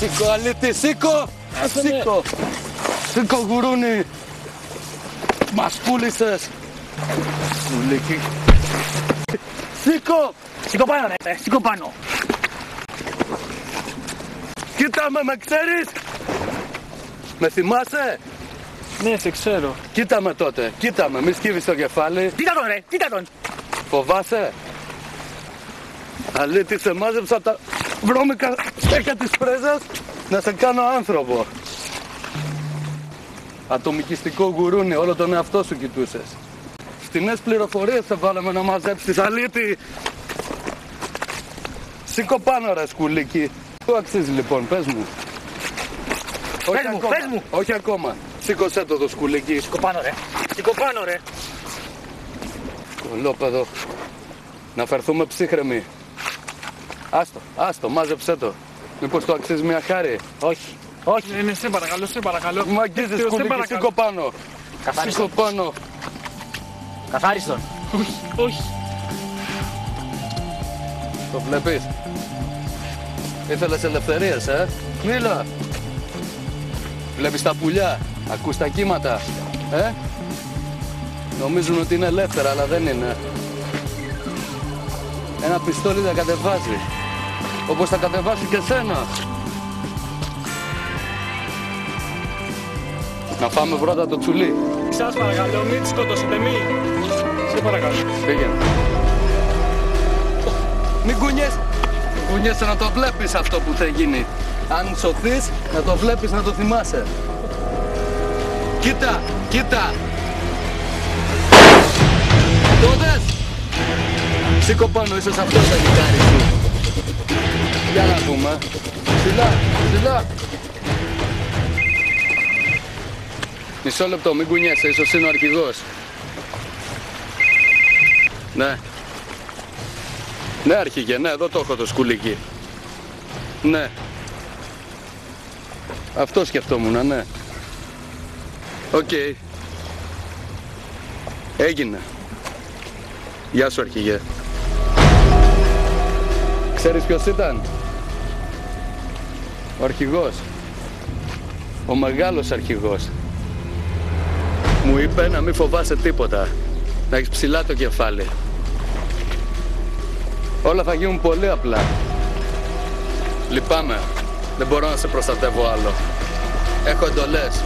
Σήκω αλήτη, σήκω! Σήκω! Σήκω γουρούνι! Μας πούλησες! Σουλίκι! Σήκω! Σήκω πάνω ρε, σήκω πάνω! Κοίτα με ξέρεις! Με θυμάσαι! Ναι, σε ξέρω. Κοίτα με τότε, κοίτα με, μη σκύβεις το κεφάλι. Κοίτα τον ρε, κοίτα τον! Φοβάσαι! Αλήτη, σε μάζεψα τα βρώμικα στέκια της πρέζας να σε κάνω άνθρωπο. Ατομικιστικό γουρούνι, όλο τον εαυτό σου κοιτούσες. Φτηνές πληροφορίες σε βάλαμε να μαζέψεις, αλήτη. Σήκω πάνω ρε σκουλίκι. Πού αξίζει λοιπόν, πες μου. Πες μου. Όχι ακόμα. Σήκωσέ το σκουλίκι. Σήκω πάνω ρε, σήκω πάνω ρε. Κολόπεδο. Να φερθούμε ψύχρεμοι. Άστο, μάζεψέ το. Μήπως το αξίζει μια χάρη. Όχι, όχι. Ναι, σε παρακαλώ, σε παρακαλώ. Μ' αγγίζεις σκουλίκι, σήκω πάνω. Σήκω πάνω. Καθάριστον. Όχι, όχι. Το βλέπεις. Ήθελες ελευθερίες, Μίλα. Βλέπεις τα πουλιά, ακούς τα κύματα, Νομίζουν ότι είναι ελεύθερα, αλλά δεν είναι. Ένα πιστόλι θα κατεβάζει, όπως θα κατεβάσει και σένα. Να φάμε πρώτα το τσουλί. Σας παρακαλώ, μην τη σκοτώσετε, μη. Σε παρακαλώ. Πήγαινε. Μην κουνιέσαι. Κουνιέσαι να το βλέπεις αυτό που θα γίνει. Αν σωθείς, να το βλέπεις, να το θυμάσαι. Κοίτα, κοίτα. Το δες. Σήκω πάνω, ίσως αυτό θα νικάρει σου. Για να δούμε. Ψηλά, ψηλά. Μισό λεπτό, μην κουνιέσαι, ίσως είναι ο αρχηγός. Ναι. Ναι, αρχηγέ, ναι, εδώ το έχω το σκουλίκι. Ναι. Αυτό σκεφτόμουν, ναι. Οκ. Έγινε. Γεια σου, αρχηγέ. Ξέρεις ποιος ήταν? Ο αρχηγός. Ο μεγάλος αρχηγός. Μου είπε να μην φοβάσαι τίποτα. Να έχεις ψηλά το κεφάλι. Όλα θα γίνουν πολύ απλά. Λυπάμαι. Δεν μπορώ να σε προστατεύω άλλο. Έχω εντολές.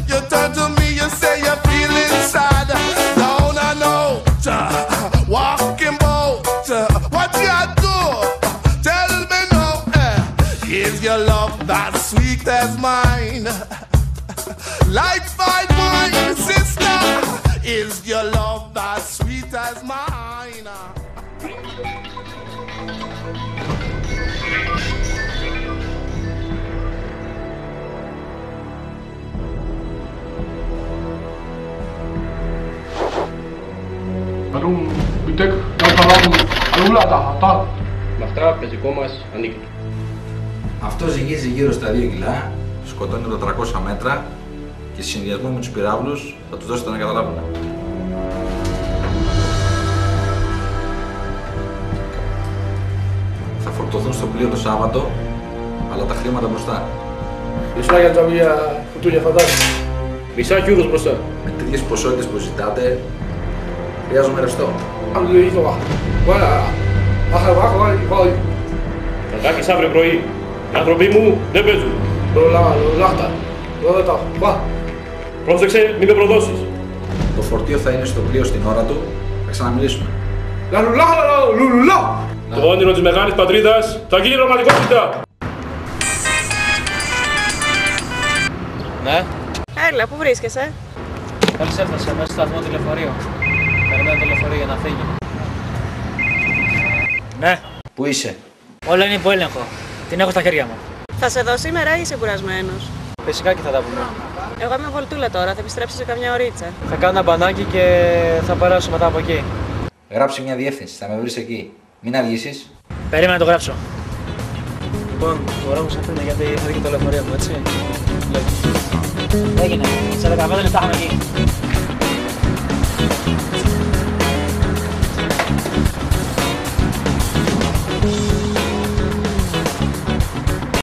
You turn to me, you say you're feeling sad. Down and out, walking bout. What you do? Tell me now. Is your love that sweet as mine? Like fine wine, sister. Is your love that sweet as mine? Αλλού μπιτέκ, να καταλάβουν αλλούλα τα. Με αυτά πεζικό μας ανήκει. Αυτό ζυγίζει γύρω στα 2 κιλά, σκοτώνει τα 300 μέτρα και σε συνδυασμό με τους πυράβλους θα τους δώσετε να καταλάβουν. Θα φορτωθούν στο πλοίο το Σάββατο, αλλά τα χρήματα μπροστά. Ήσουν για τζαμία κουτούλια φαντάζομαι. Μισά κιούρος μπροστά. Με τέτοιες ποσότητες που ζητάτε, χρειάζομαι ρευστό. Αν το ίδιο βάχο. Voilà. Άχα, Θα κάκεις αύριο πρωί. Οι άνθρωποι μου δεν παίζουν. λάχτα. Λάχτα. Βά. Πρόσεξε, μην με προδώσεις. Το φορτίο θα είναι στο πλοίο στην ώρα του, θα ξαναμιλήσουμε. Λουλουλά. Το όνειρο της μεγάλης πατρίδας θα γίνει πραγματικότητα. Ναι. Έλα, πού βρίσκεσαι? Μόλις έφτασε μέσα στο σταθμό τηλεφορείου. Περιμένω το λεωφορείο για να φύγει. Ναι. Πού είσαι? Όλα είναι υπό έλεγχο. Την έχω στα χέρια μου. Θα σε δω σήμερα ή είσαι κουρασμένος? Φυσικά και θα τα πούμε. Εγώ είμαι βολτούλα τώρα, θα επιστρέψω σε καμιά ωρίτσα. Θα κάνω ένα μπανάκι και θα περάσω μετά από εκεί. Γράψε μια διεύθυνση, θα με βρεις εκεί. Μην αργήσεις. Περίμενα να το γράψω. Λοιπόν, μπορώ να σε αφήνω γιατί θα βγει το λεωφορείο μου, έτσι. Έγινε. Σε 15 λεπτά είχαμε εκεί.